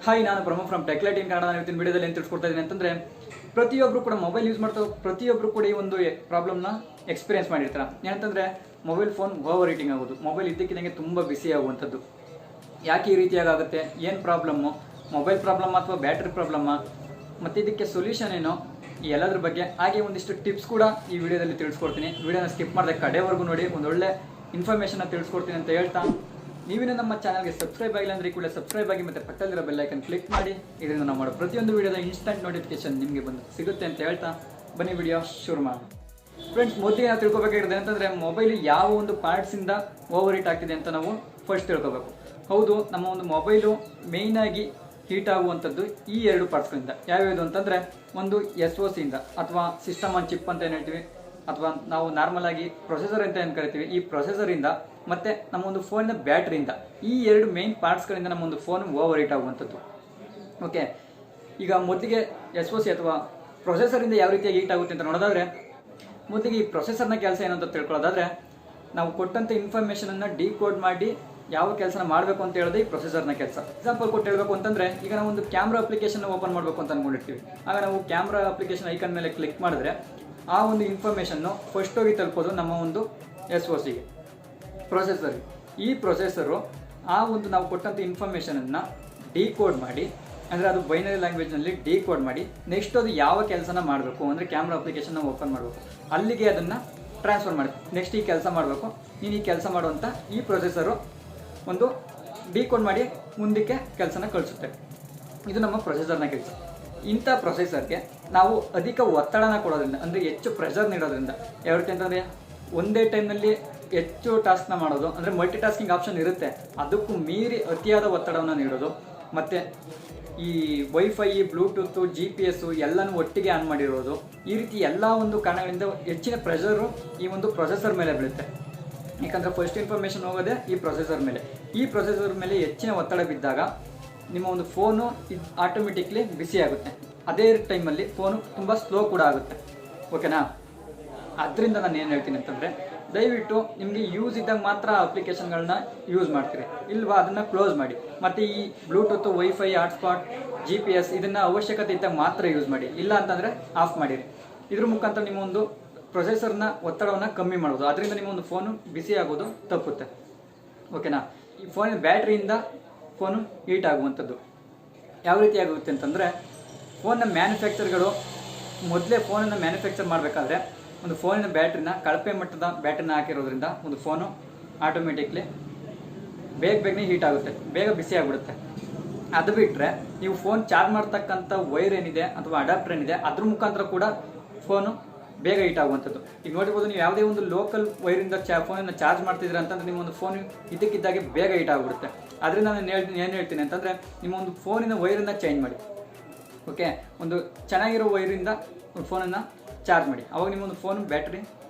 Hi, ನಾನು ಪ್ರಮೋ from ಟೆಕ್ಲೈಟ್ ಇನ್ ಕನ್ನಡ. ಇವತ್ತಿನ ವಿಡಿಯೋದಲ್ಲಿ ಏನು ತಿಳ್ಸ್ಕೊಡ್ತಾ ಇದ್ದೀನಿ ಅಂತಂದರೆ, ಪ್ರತಿಯೊಬ್ಬರು ಕೂಡ ಮೊಬೈಲ್ ಯೂಸ್ ಮಾಡ್ತಾ ಪ್ರತಿಯೊಬ್ಬರು ಕೂಡ ಈ ಒಂದು ಪ್ರಾಬ್ಲಮ್ನ ಎಕ್ಸ್ಪೀರಿಯನ್ಸ್ ಮಾಡಿರ್ತಾರೆ. ಏನಂತಂದರೆ, ಮೊಬೈಲ್ ಫೋನ್ ಓವರ್ ಹೀಟಿಂಗ್ ಆಗೋದು, ಮೊಬೈಲ್ ಇದ್ದಕ್ಕಿದ್ದಂಗೆ ತುಂಬ ಬಿಸಿ ಆಗುವಂಥದ್ದು. ಯಾಕೆ ಈ ರೀತಿಯಾಗಿ ಆಗುತ್ತೆ, ಏನು ಪ್ರಾಬ್ಲಮ್ಮು, ಮೊಬೈಲ್ ಪ್ರಾಬ್ಲಮ್ ಅಥವಾ ಬ್ಯಾಟ್ರಿ ಪ್ರಾಬ್ಲಮ್ಮ, ಮತ್ತು ಇದಕ್ಕೆ ಸೊಲ್ಯೂಷನ್ ಏನೋ, ಈ ಎಲ್ಲದ್ರ ಬಗ್ಗೆ ಹಾಗೆ ಒಂದಿಷ್ಟು ಟಿಪ್ಸ್ ಕೂಡ ಈ ವಿಡಿಯೋದಲ್ಲಿ ತಿಳಿಸ್ಕೊಡ್ತೀನಿ. ವಿಡಿಯೋನ ಸ್ಕಿಪ್ ಮಾಡಿದೆ ಕಡೆವರೆಗೂ ನೋಡಿ, ಒಂದೊಳ್ಳೆ ಇನ್ಫಾರ್ಮೇಷನ್ನ ತಿಳಿಸ್ಕೊಡ್ತೀನಿ ಅಂತ ಹೇಳ್ತಾ, ನೀವಿನ ನಮ್ಮ ಚಾನಲ್ಗೆ ಸಬ್ಸ್ಕ್ರೈಬ್ ಆಗಿಲ್ಲ ಅಂದರೆ ಕೂಡ ಸಬ್ಸ್ಕ್ರೈಬ್ ಆಗಿ ಮತ್ತು ಪಕ್ಕದಲ್ಲಿರೋ ಬೆಲ್ ಐಕನ್ ಕ್ಲಿಕ್ ಮಾಡಿ. ಇದರಿಂದ ನಾವು ಮಾಡೋ ಪ್ರತಿಯೊಂದು ವಿಡಿಯೋದ ಇನ್ಸ್ಟಂಟ್ ನೋಟಿಫಿಕೇಶನ್ ನಿಮಗೆ ಬಂದು ಸಿಗುತ್ತೆ ಅಂತ ಹೇಳ್ತಾ ಬನ್ನಿ ವಿಡಿಯೋ ಶುರು ಮಾಡಿ. ಫ್ರೆಂಡ್ಸ್, ಮೊದಲಿಗೆ ನಾವು ತಿಳ್ಕೊಬೇಕಾಗಿರೋದು ಅಂತಂದರೆ, ಮೊಬೈಲ್ ಯಾವ ಒಂದು ಪಾರ್ಟ್ಸಿಂದ ಓವರ್ ಹೀಟ್ ಆಗ್ತಿದೆ ಅಂತ ನಾವು ಫಸ್ಟ್ ತಿಳ್ಕೊಬೇಕು. ಹೌದು, ನಮ್ಮ ಒಂದು ಮೊಬೈಲು ಮೇಯ್ನಾಗಿ ಹೀಟ್ ಆಗುವಂಥದ್ದು ಈ ಎರಡು ಪಾರ್ಟ್ಸ್ಗಳಿಂದ. ಯಾವ್ಯಾವುದು ಅಂತಂದರೆ, ಒಂದು SOC ಇಂದ ಅಥವಾ ಸಿಸ್ಟಮ್ ಆನ್ ಚಿಪ್ ಅಂತ ಏನು ಹೇಳ್ತೀವಿ, ಅಥವಾ ನಾವು ನಾರ್ಮಲ್ ಆಗಿ ಪ್ರೊಸೆಸರ್ ಅಂತ ಏನು ಕರಿತೀವಿ, ಈ ಪ್ರೊಸೆಸರಿಂದ ಮತ್ತು ನಮ್ಮ ಒಂದು ಫೋನಿನ ಬ್ಯಾಟ್ರಿಯಿಂದ, ಈ ಎರಡು ಮೇನ್ ಪಾರ್ಟ್ಸ್ಗಳಿಂದ ನಮ್ಮ ಒಂದು ಫೋನ್ ಓವರ್ ಹೀಟ್ ಆಗುವಂಥದ್ದು. ಓಕೆ, ಈಗ ಮೊದಲಿಗೆ SOC ಅಥವಾ ಪ್ರೊಸೆಸರಿಂದ ಯಾವ ರೀತಿಯಾಗಿ ಹೀಟ್ ಆಗುತ್ತೆ ಅಂತ ನೋಡೋದಾದರೆ, ಮೊದಲಿಗೆ ಈ ಪ್ರೊಸೆಸರ್ನ ಕೆಲಸ ಏನು ಅಂತ ತಿಳ್ಕೊಳ್ಳೋದಾದರೆ, ನಾವು ಕೊಟ್ಟಂಥ ಇನ್ಫಾರ್ಮೇಷನನ್ನು ಡಿಕೋಡ್ ಮಾಡಿ ಯಾವ ಕೆಲಸನ ಮಾಡಬೇಕು ಅಂತ ಹೇಳೋದು ಈ ಪ್ರೊಸೆಸರ್ನ ಕೆಲಸ. ಎಕ್ಸಾಂಪಲ್ ಕೊಟ್ಟು ಹೇಳಬೇಕು ಅಂತಂದರೆ, ಈಗ ನಾವು ಒಂದು ಕ್ಯಾಮ್ರಾ ಅಪ್ಲಿಕೇಶನ್ ಓಪನ್ ಮಾಡಬೇಕು ಅಂತ ಅಂದ್ಕೊಂಡಿರ್ತೀವಿ. ಆಗ ನಾವು ಕ್ಯಾಮ್ರಾ ಅಪ್ಲಿಕೇಶನ್ ಐಕನ್ ಮೇಲೆ ಕ್ಲಿಕ್ ಮಾಡಿದ್ರೆ ಆ ಒಂದು ಇನ್ಫಾರ್ಮೇಷನ್ನು ಫಸ್ಟ್ ಹೋಗಿ ತಲುಪೋದು ನಮ್ಮ ಒಂದು SOCಗೆ, ಪ್ರೊಸೆಸರ್ಗೆ. ಈ ಪ್ರೊಸೆಸರು ಆ ಒಂದು ನಾವು ಕೊಟ್ಟಂಥ ಇನ್ಫಾರ್ಮೇಷನನ್ನು ಡಿಕೋಡ್ ಮಾಡಿ, ಅಂದರೆ ಅದು ಬೈನರಿ ಲ್ಯಾಂಗ್ವೇಜ್ನಲ್ಲಿ ಡಿಕೋಡ್ ಮಾಡಿ, ನೆಕ್ಸ್ಟ್ ಅದು ಯಾವ ಕೆಲಸನ ಮಾಡಬೇಕು ಅಂದರೆ ಕ್ಯಾಮ್ರಾ ಅಪ್ಲಿಕೇಶನ್ನ ಓಪನ್ ಮಾಡಬೇಕು, ಅಲ್ಲಿಗೆ ಅದನ್ನು ಟ್ರಾನ್ಸ್ಫರ್ ಮಾಡಬೇಕು. ನೆಕ್ಸ್ಟ್ ಈ ಕೆಲಸ ಮಾಡಬೇಕು, ನೀನು ಈ ಕೆಲಸ ಮಾಡುವಂಥ ಈ ಪ್ರೊಸೆಸರು ಒಂದು ಡಿಕೋಡ್ ಮಾಡಿ ಮುಂದಕ್ಕೆ ಕೆಲಸನ ಕಳಿಸುತ್ತೆ. ಇದು ನಮ್ಮ ಪ್ರೊಸೆಸರ್ನ ಕೆಲಸ. ಇಂಥ ಪ್ರೊಸೆಸರ್ಗೆ ನಾವು ಅಧಿಕ ಒತ್ತಡನ ಕೊಡೋದ್ರಿಂದ, ಅಂದರೆ ಹೆಚ್ಚು ಪ್ರೆಷರ್ ನೀಡೋದ್ರಿಂದ, ಯಾವ ರೀತಿ ಅಂತಂದರೆ, ಒಂದೇ ಟೈಮ್ನಲ್ಲಿ ಹೆಚ್ಚು ಟಾಸ್ಕ್ನ ಮಾಡೋದು, ಅಂದರೆ ಮಲ್ಟಿ ಟಾಸ್ಕಿಂಗ್ ಆಪ್ಷನ್ ಇರುತ್ತೆ, ಅದಕ್ಕೂ ಮೀರಿ ಅತಿಯಾದ ಒತ್ತಡವನ್ನು ನೀಡೋದು, ಮತ್ತು ಈ ವೈಫೈ, ಬ್ಲೂಟೂತು, GPS ಎಲ್ಲನೂ ಒಟ್ಟಿಗೆ ಆನ್ ಮಾಡಿರೋದು, ಈ ರೀತಿ ಎಲ್ಲ ಒಂದು ಕಾರಣಗಳಿಂದ ಹೆಚ್ಚಿನ ಪ್ರೆಷರು ಈ ಒಂದು ಪ್ರೊಸೆಸರ್ ಮೇಲೆ ಬೀಳುತ್ತೆ. ಯಾಕಂದರೆ ಫಸ್ಟ್ ಇನ್ಫಾರ್ಮೇಷನ್ ಹೋಗೋದೇ ಈ ಪ್ರೊಸೆಸರ್ ಮೇಲೆ. ಈ ಪ್ರೊಸೆಸರ್ ಮೇಲೆ ಹೆಚ್ಚಿನ ಒತ್ತಡ ಬಿದ್ದಾಗ ನಿಮ್ಮ ಒಂದು ಫೋನು ಇದು ಆಟೋಮೆಟಿಕ್ಲಿ ಬಿಸಿ ಆಗುತ್ತೆ. ಅದೇ ಟೈಮಲ್ಲಿ ಫೋನು ತುಂಬ ಸ್ಲೋ ಕೂಡ ಆಗುತ್ತೆ. ಓಕೆನಾ? ಅದರಿಂದ ನಾನು ಏನು ಹೇಳ್ತೀನಿ ಅಂತಂದರೆ, ದಯವಿಟ್ಟು ನಿಮಗೆ ಯೂಸ್ ಇದ್ದಾಗ ಮಾತ್ರ ಅಪ್ಲಿಕೇಶನ್ಗಳನ್ನ ಯೂಸ್ ಮಾಡ್ತೀರಿ, ಇಲ್ವಾ ಅದನ್ನು ಕ್ಲೋಸ್ ಮಾಡಿ. ಮತ್ತು ಈ ಬ್ಲೂಟೂತು, ವೈಫೈ, ಹಾಟ್ಸ್ಪಾಟ್, GPS ಇದನ್ನು ಅವಶ್ಯಕತೆ ಇದ್ದಾಗ ಮಾತ್ರ ಯೂಸ್ ಮಾಡಿ, ಇಲ್ಲ ಅಂತಂದರೆ ಆಫ್ ಮಾಡಿರಿ. ಇದ್ರ ಮುಖಾಂತರ ನಿಮ್ಮ ಒಂದು ಪ್ರೊಸೆಸರ್ನ ಒತ್ತಡವನ್ನು ಕಮ್ಮಿ ಮಾಡೋದು, ಅದರಿಂದ ನಿಮ್ಮ ಒಂದು ಫೋನು ಬಿಸಿ ಆಗೋದು ತಪ್ಪುತ್ತೆ. ಓಕೆನಾ? ಈ ಫೋನಿನ ಬ್ಯಾಟ್ರಿಯಿಂದ ಫೋನು ಹೀಟ್ ಆಗುವಂಥದ್ದು ಯಾವ ರೀತಿ ಆಗುತ್ತೆ ಅಂತಂದರೆ, ಫೋನ್ನ ಮ್ಯಾನುಫ್ಯಾಕ್ಚರ್ಗಳು ಮೊದಲೇ ಫೋನನ್ನು ಮ್ಯಾನುಫ್ಯಾಕ್ಚರ್ ಮಾಡಬೇಕಾದ್ರೆ ಒಂದು ಫೋನಿನ ಬ್ಯಾಟ್ರಿನ ಕಳಪೆ ಮಟ್ಟದ ಬ್ಯಾಟ್ರಿನ ಹಾಕಿರೋದ್ರಿಂದ ಒಂದು ಫೋನು ಆಟೋಮೆಟಿಕ್ಲಿ ಬೇಗನೆ ಹೀಟ್ ಆಗುತ್ತೆ, ಬೇಗ ಬಿಸಿ ಆಗಿಬಿಡುತ್ತೆ. ಅದು ಬಿಟ್ಟರೆ ನೀವು ಫೋನ್ ಚಾರ್ಜ್ ಮಾಡ್ತಕ್ಕಂಥ ವೈರ್ ಏನಿದೆ ಅಥವಾ ಅಡಾಪ್ಟರ್ ಏನಿದೆ, ಅದ್ರ ಮುಖಾಂತರ ಕೂಡ ಫೋನು ಬೇಗ ಹೀಟ್ ಆಗುವಂಥದ್ದು. ಈಗ ನೋಡಿರ್ಬೋದು, ನೀವು ಯಾವುದೇ ಒಂದು ಲೋಕಲ್ ವೈರಿಂದ ಫೋನನ್ನು ಚಾರ್ಜ್ ಮಾಡ್ತಿದ್ದೀರಾ ಅಂತಂದರೆ ನಿಮ್ಮ ಒಂದು ಫೋನ್ ಇದಕ್ಕಿದ್ದಾಗೆ ಬೇಗ ಹೀಟ್ ಆಗಿಬಿಡುತ್ತೆ. ಅದರಿಂದ ನಾನು ಏನು ಹೇಳ್ತೀನಿ ಅಂತಂದರೆ, ನಿಮ್ಮ ಒಂದು ಫೋನಿನ ವೈರನ್ನು ಚೇಂಜ್ ಮಾಡಿ. ಓಕೆ, ಒಂದು ಚೆನ್ನಾಗಿರೋ ವೈರಿಂದ ಒಂದು ಫೋನನ್ನು ಚಾರ್ಜ್ ಮಾಡಿ, ಅವಾಗ ನಿಮ್ಮೊಂದು ಫೋನ್ ಬ್ಯಾಟ್ರಿ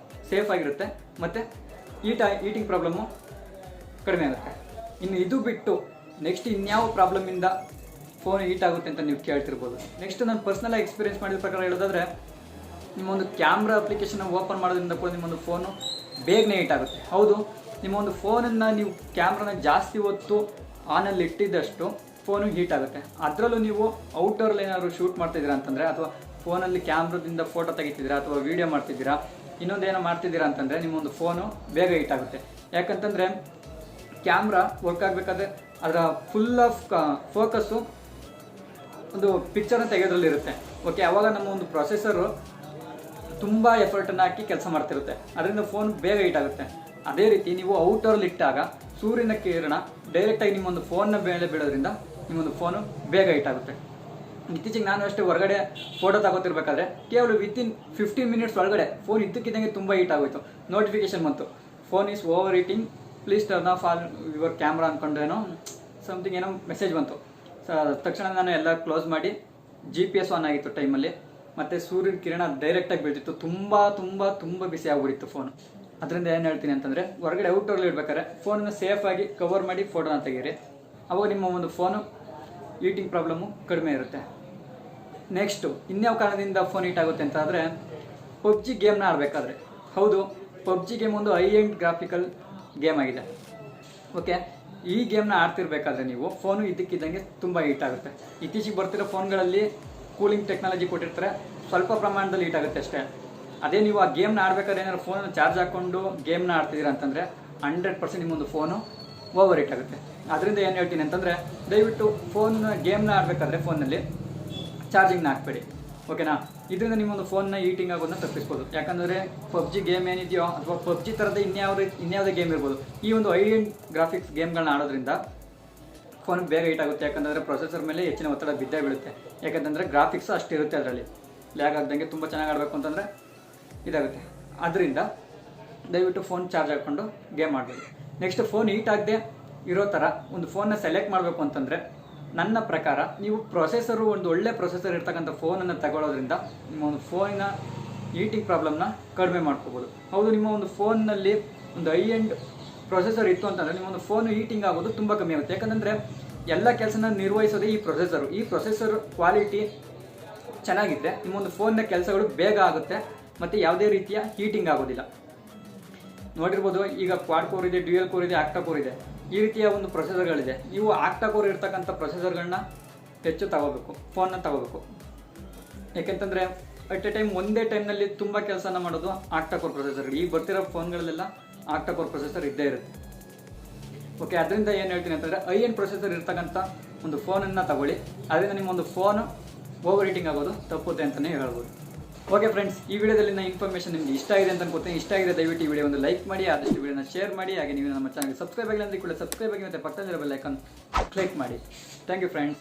ಸೇಫ್ ಆಗಿರುತ್ತೆ ಮತ್ತು ಹೀಟಿಂಗ್ ಪ್ರಾಬ್ಲಮ್ಮು ಕಡಿಮೆ ಆಗುತ್ತೆ. ಇನ್ನು ಇದು ಬಿಟ್ಟು ನೆಕ್ಸ್ಟ್ ಇನ್ಯಾವ ಪ್ರಾಬ್ಲಮಿಂದ ಫೋನ್ ಹೀಟ್ ಆಗುತ್ತೆ ಅಂತ ನೀವು ಕೇಳ್ತಿರ್ಬೋದು. ನೆಕ್ಸ್ಟ್ ನಾನು ಪರ್ಸ್ನಲಾಗಿ ಎಕ್ಸ್ಪೀರಿಯನ್ಸ್ ಮಾಡಿದ ಪ್ರಕಾರ ಹೇಳೋದಾದರೆ, ನಿಮ್ಮೊಂದು ಕ್ಯಾಮ್ರಾ ಅಪ್ಲಿಕೇಶನ್ ಓಪನ್ ಮಾಡೋದ್ರಿಂದ ಕೂಡ ನಿಮ್ಮೊಂದು ಫೋನು ಬೇಗನೆ ಹೀಟ್ ಆಗುತ್ತೆ. ಹೌದು, ನಿಮ್ಮ ಒಂದು ಫೋನನ್ನು ನೀವು ಕ್ಯಾಮ್ರಾನ ಜಾಸ್ತಿ ಹೊತ್ತು ಆನಲ್ಲಿ ಇಟ್ಟಿದ್ದಷ್ಟು ಫೋನು ಹೀಟ್ ಆಗುತ್ತೆ. ಅದರಲ್ಲೂ ನೀವು ಔಟ್ಡೋರಲ್ಲಿ ಏನಾದರೂ ಶೂಟ್ ಮಾಡ್ತಿದ್ದೀರಾ ಅಂತಂದರೆ, ಅಥವಾ ಫೋನಲ್ಲಿ ಕ್ಯಾಮ್ರಾದಿಂದ ಫೋಟೋ ತೆಗಿತಿದ್ದೀರಾ ಅಥವಾ ವೀಡಿಯೋ ಮಾಡ್ತಿದ್ದೀರಾ, ಇನ್ನೊಂದೇನೋ ಮಾಡ್ತಿದ್ದೀರಾ ಅಂತಂದರೆ ನಿಮ್ಮೊಂದು ಫೋನು ಬೇಗ ಹೀಟ್ ಆಗುತ್ತೆ. ಯಾಕಂತಂದರೆ ಕ್ಯಾಮ್ರಾ ವರ್ಕ್ ಆಗಬೇಕಾದ್ರೆ ಅದರ ಫುಲ್ ಆಫ್ ಫೋಕಸ್ಸು ಒಂದು ಪಿಕ್ಚರ್ನ ತೆಗೆಯೋದ್ರಲ್ಲಿರುತ್ತೆ. ಓಕೆ, ಆವಾಗ ನಮ್ಮ ಒಂದು ಪ್ರೊಸೆಸರು ತುಂಬ ಎಫರ್ಟನ್ನು ಹಾಕಿ ಕೆಲಸ ಮಾಡ್ತಿರುತ್ತೆ, ಅದರಿಂದ ಫೋನ್ ಬೇಗ ಹೀಟ್ ಆಗುತ್ತೆ. ಅದೇ ರೀತಿ ನೀವು ಔಟ್ಡೋರಲ್ಲಿ ಇಟ್ಟಾಗ ಸೂರ್ಯನ ಕಿರಣ ಡೈರೆಕ್ಟಾಗಿ ನಿಮ್ಮೊಂದು ಫೋನ್ನ ಮೇಲೆ ಬೀಳೋದ್ರಿಂದ ನಿಮ್ಮೊಂದು ಫೋನು ಬೇಗ ಹೀಟ್ ಆಗುತ್ತೆ. ಇತ್ತೀಚೆಗೆ ನಾನು ಅಷ್ಟೇ ಹೊರಗಡೆ ಫೋಟೋ ತಗೋತಿರ್ಬೇಕಾದ್ರೆ ಕೇವಲ ವಿತಿನ್ 15 ಮಿನಿಟ್ಸ್ ಒಳಗಡೆ ಫೋನ್ ಇದ್ದಕ್ಕಿದ್ದಂಗೆ ತುಂಬ ಹೀಟ್ ಆಗೋಯಿತು. ನೋಟಿಫಿಕೇಶನ್ ಬಂತು, phone is over heating, please turn off all your camera ಅಂದ್ಕೊಂಡ್ರೇನೋ ಸಮಥಿಂಗ್ ಏನೋ ಮೆಸೇಜ್ ಬಂತು. ತಕ್ಷಣ ನಾನು ಎಲ್ಲ ಕ್ಲೋಸ್ ಮಾಡಿ, GPS ಆನ್ ಆಗಿತ್ತು ಟೈಮಲ್ಲಿ, ಮತ್ತು ಸೂರ್ಯನ ಕಿರಣ ಡೈರೆಕ್ಟಾಗಿ ಬೀಳ್ತಿತ್ತು, ತುಂಬ ಬಿಸಿ ಆಗ್ಬಿಟ್ಟಿತ್ತು ಫೋನು. ಅದರಿಂದ ಏನು ಹೇಳ್ತೀನಿ ಅಂತಂದರೆ, ಹೊರಗಡೆ ಔಟ್ಡೋರಲ್ಲಿ ಇಡ್ಬೇಕಾದ್ರೆ ಫೋನನ್ನು ಸೇಫಾಗಿ ಕವರ್ ಮಾಡಿ ಫೋಟೋನ ತೆಗೀರಿ, ಅವಾಗ ನಿಮ್ಮ ಒಂದು ಫೋನು ಹೀಟಿಂಗ್ ಪ್ರಾಬ್ಲಮ್ಮು ಕಡಿಮೆ ಇರುತ್ತೆ. ನೆಕ್ಸ್ಟು ಇನ್ಯಾವ ಕಾರಣದಿಂದ ಫೋನ್ ಹೀಟ್ ಆಗುತ್ತೆ ಅಂತ ಆದರೆ, PUBG ಗೇಮ್ನ ಆಡಬೇಕಾದ್ರೆ. ಹೌದು, PUBG ಗೇಮ್ ಒಂದು ಹೈ ಎಂಡ್ ಗ್ರಾಫಿಕಲ್ ಗೇಮ್ ಆಗಿದೆ. ಓಕೆ, ಈ ಗೇಮ್ನ ಆಡ್ತಿರ್ಬೇಕಾದ್ರೆ ನೀವು ಫೋನು ಇದ್ದಕ್ಕಿದ್ದಂಗೆ ತುಂಬ ಹೀಟ್ ಆಗುತ್ತೆ. ಇತ್ತೀಚೆಗೆ ಬರ್ತಿರೋ ಫೋನ್ಗಳಲ್ಲಿ ಕೂಲಿಂಗ್ ಟೆಕ್ನಾಲಜಿ ಕೊಟ್ಟಿರ್ತಾರೆ, ಸ್ವಲ್ಪ ಪ್ರಮಾಣದಲ್ಲಿ ಹೀಟ್ ಆಗುತ್ತೆ ಅಷ್ಟೇ. ಅದೇ ನೀವು ಆ ಗೇಮ್ನ ಆಡ್ಬೇಕಾದ್ರೆ ಏನಾದ್ರು ಫೋನನ್ನು ಚಾರ್ಜ್ ಹಾಕ್ಕೊಂಡು ಗೇಮ್ನ ಆಡ್ತಿದ್ದೀರಾ ಅಂತಂದರೆ 100% ನಿಮ್ಮೊಂದು ಫೋನು ಓವರ್ ಹೀಟ್ ಆಗುತ್ತೆ. ಅದರಿಂದ ಏನು ಹೇಳ್ತೀನಿ ಅಂತಂದರೆ, ದಯವಿಟ್ಟು ಗೇಮ್ನ ಆಡಬೇಕಾದ್ರೆ ಫೋನಲ್ಲಿ ಚಾರ್ಜಿಂಗ್ನ ಹಾಕ್ಬೇಡಿ, ಓಕೆನಾ. ಇದರಿಂದ ನಿಮ್ಮೊಂದು ಫೋನ್ನ ಹೀಟಿಂಗ್ ಆಗೋದನ್ನ ತಪ್ಪಿಸ್ಬೋದು. ಯಾಕಂದರೆ ಪಬ್ಜಿ ಗೇಮ್ ಏನಿದೆಯೋ ಅಥವಾ ಪಬ್ಜಿ ಥರದ ಇನ್ಯಾವುದೇ ಗೇಮ್ ಇರ್ಬೋದು, ಈ ಒಂದು ಹೈ ಎಂಡ್ ಗ್ರಾಫಿಕ್ಸ್ ಗೇಮ್ಗಳನ್ನ ಆಡೋದ್ರಿಂದ ಫೋನ್ ಬೇಗ ಹೀಟ್ ಆಗುತ್ತೆ. ಯಾಕಂದರೆ ಪ್ರೊಸೆಸರ್ ಮೇಲೆ ಹೆಚ್ಚಿನ ಒತ್ತಡ ಬಿದ್ದೇ ಬೀಳುತ್ತೆ. ಯಾಕಂತಂದರೆ ಗ್ರಾಫಿಕ್ಸು ಅಷ್ಟಿರುತ್ತೆ ಅದರಲ್ಲಿ. ಲ್ಯಾಗ್ ಆಗ್ದಂಗೆ ತುಂಬ ಚೆನ್ನಾಗಿ ಆಡಬೇಕು ಅಂತಂದರೆ ಇದಾಗುತ್ತೆ. ಅದರಿಂದ ದಯವಿಟ್ಟು ಫೋನ್ ಚಾರ್ಜ್ ಹಾಕ್ಕೊಂಡು ಗೇಮ್ ಆಡಬೇಡಿ. ನೆಕ್ಸ್ಟ್, ಫೋನ್ ಹೀಟ್ ಆಗದೆ ಇರೋ ಥರ ಒಂದು ಫೋನ್ನ ಸೆಲೆಕ್ಟ್ ಮಾಡಬೇಕು ಅಂತಂದರೆ ನನ್ನ ಪ್ರಕಾರ ನೀವು ಒಂದು ಒಳ್ಳೆ ಪ್ರೊಸೆಸರ್ ಇರ್ತಕ್ಕಂಥ ಫೋನನ್ನು ತಗೊಳ್ಳೋದ್ರಿಂದ ನಿಮ್ಮ ಒಂದು ಫೋನಿನ ಹೀಟಿಂಗ್ ಪ್ರಾಬ್ಲಮ್ನ ಕಡಿಮೆ ಮಾಡ್ಕೋಬೋದು. ಹೌದು, ನಿಮ್ಮ ಒಂದು ಫೋನ್ನಲ್ಲಿ ಒಂದು ಹೈ ಎಂಡ್ ಪ್ರೊಸೆಸರ್ ಇತ್ತು ಅಂತಂದರೆ ನಿಮ್ಮೊಂದು ಫೋನು ಹೀಟಿಂಗ್ ಆಗೋದು ತುಂಬ ಕಮ್ಮಿ ಆಗುತ್ತೆ. ಯಾಕಂದರೆ ಎಲ್ಲ ಕೆಲಸನ ನಿರ್ವಹಿಸೋದೇ ಈ ಪ್ರೊಸೆಸರ್ ಕ್ವಾಲಿಟಿ ಚೆನ್ನಾಗಿದ್ದರೆ ನಿಮ್ಮೊಂದು ಫೋನ್ನ ಕೆಲಸಗಳು ಬೇಗ ಆಗುತ್ತೆ ಮತ್ತು ಯಾವುದೇ ರೀತಿಯ ಹೀಟಿಂಗ್ ಆಗೋದಿಲ್ಲ. ನೋಡಿರ್ಬೋದು, ಈಗ ಕ್ವಾಡ್ ಕೋರ್ ಇದೆ, ಡ್ಯೂಯಲ್ ಕೋರ್ ಇದೆ, ಆಕ್ಟಾ ಕೋರ್ ಇದೆ, ಈ ರೀತಿಯ ಒಂದು ಪ್ರೊಸೆಸರ್ಗಳಿದೆ. ನೀವು ಆಕ್ಟಾ ಕೋರ್ ಇರ್ತಕ್ಕಂಥ ಪ್ರೊಸೆಸರ್ಗಳನ್ನ ಹೆಚ್ಚು ಫೋನ್ನ ತಗೋಬೇಕು. ಯಾಕೆಂತಂದರೆ ಅಟ್ ಎ ಟೈಮ್ ಒಂದೇ ಟೈಮ್ನಲ್ಲಿ ತುಂಬ ಕೆಲಸನ ಮಾಡೋದು ಆಕ್ಟಾ ಕೋರ್ ಪ್ರೊಸೆಸರ್ಗಳು. ಈಗ ಬರ್ತಿರೋ ಫೋನ್ಗಳಲ್ಲೆಲ್ಲ ಆಕ್ಟಾ ಕೋರ್ ಪ್ರೊಸೆಸರ್ ಇದ್ದೇ ಇರುತ್ತೆ. ಓಕೆ, ಅದರಿಂದ ಏನು ಹೇಳ್ತೀನಿ ಅಂತಂದರೆ ಹೈ ಎಂಡ್ ಪ್ರೊಸೆಸರ್ ಇರ್ತಕ್ಕಂಥ ಒಂದು ಫೋನನ್ನು ತಗೊಳ್ಳಿ. ಅದರಿಂದ ನಿಮ್ಮೊಂದು ಫೋನು ಓವರ್ ಹೀಟಿಂಗ್ ಆಗೋದು ತಪ್ಪುತ್ತೆ ಅಂತಲೇ ಹೇಳ್ಬೋದು. ಓಕೆ ಫ್ರೆಂಡ್ಸ್, ಈ ವಿಡಿಯೋದಲ್ಲಿನ ಇನ್ಫಾರ್ಮೇಷನ್ ನಿಮಗೆ ಇಷ್ಟ ಆಗಿದೆ ಅಂತ ಅನ್ಕೋತೀನಿ. ಇಷ್ಟ ಆಗಿದೆ ದಯವಿಟ್ಟು ಈ ವಿಡಿಯೋ ಒಂದು ಲೈಕ್ ಮಾಡಿ, ಆದಷ್ಟು ವಿಡಿಯೋನ ಶೇರ್ ಮಾಡಿ. ಹಾಗೆ ನೀವು ನಮ್ಮ ಚಾನಲ್ಗೆ ಸಬ್ಸ್ಕ್ರೈಬ್ ಆಗಿಲ್ಲ ಅಂದರೆ ಕೂಡ ಸಬ್ಸ್ಕ್ರೈಬ್ ಆಗಿ ಮತ್ತು ಪಕ್ಕದಲ್ಲಿರೋ ಬೆಲ್ ಐಕಾನ್ ಕ್ಲಿಕ್ ಮಾಡಿ. Thank you friends.